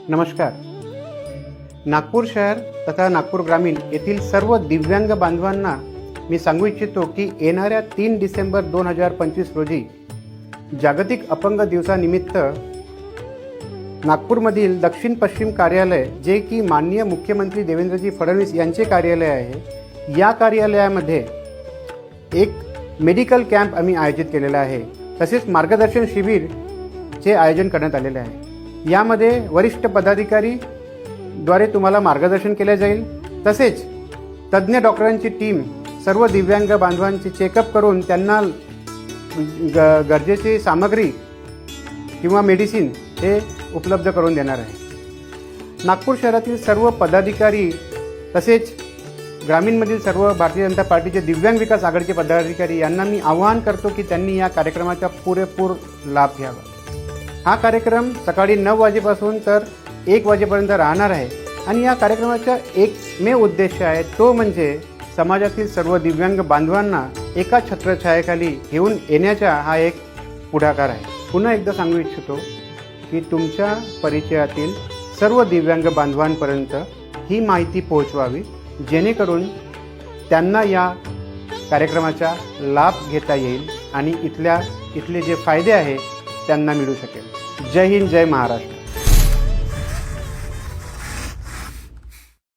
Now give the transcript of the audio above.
नमस्कार. नागपूर शहर तथा नागपूर ग्रामीण येथील सर्व दिव्यांग बांधवांना मी सांगू इच्छितो की येणाऱ्या 3 डिसेंबर 2025 रोजी जागतिक अपंग दिवसानिमित्त नागपूरमधील दक्षिण पश्चिम कार्यालय, जे की माननीय मुख्यमंत्री देवेंद्रजी फडणवीस यांचे कार्यालय आहे, या कार्यालयामध्ये एक मेडिकल कॅम्प आम्ही आयोजित केलेला आहे. तसेच मार्गदर्शन शिबिरचे आयोजन करण्यात आलेले आहे. यामध्ये वरिष्ठ पदाधिकारी द्वारे तुम्हाला मार्गदर्शन केले जाईल. तसेच तज्ज्ञ डॉक्टरांची टीम सर्व दिव्यांग बांधवांची चेकअप करून त्यांना गरजेची सामग्री किंवा मेडिसिन हे उपलब्ध करून देणार आहे. नागपूर शहरातील सर्व पदाधिकारी तसेच ग्रामीणमधील सर्व भारतीय जनता पार्टीचे दिव्यांग विकास आघाडीचे पदाधिकारी यांना मी आवाहन करतो की त्यांनी या कार्यक्रमाचा पुरेपूर लाभ घ्यावा. हा कार्यक्रम सकाळी 9 वाजेपासून तर 1 वाजेपर्यंत राहणार आहे आणि या कार्यक्रमाचा एकमेव उद्देश आहे, तो म्हणजे समाजातील सर्व दिव्यांग बांधवांना एका छत्रछायेखाली घेऊन येण्याचा हा एक पुढाकार आहे. पुन्हा एकदा सांगू इच्छितो की तुमच्या परिचयातील सर्व दिव्यांग बांधवांपर्यंत ही माहिती पोहोचवावी, जेणेकरून त्यांना या कार्यक्रमाचा लाभ घेता येईल आणि इथले जे फायदे आहेत त्यांना मिळू शकेल. जय हिंद, जय महाराष्ट्र.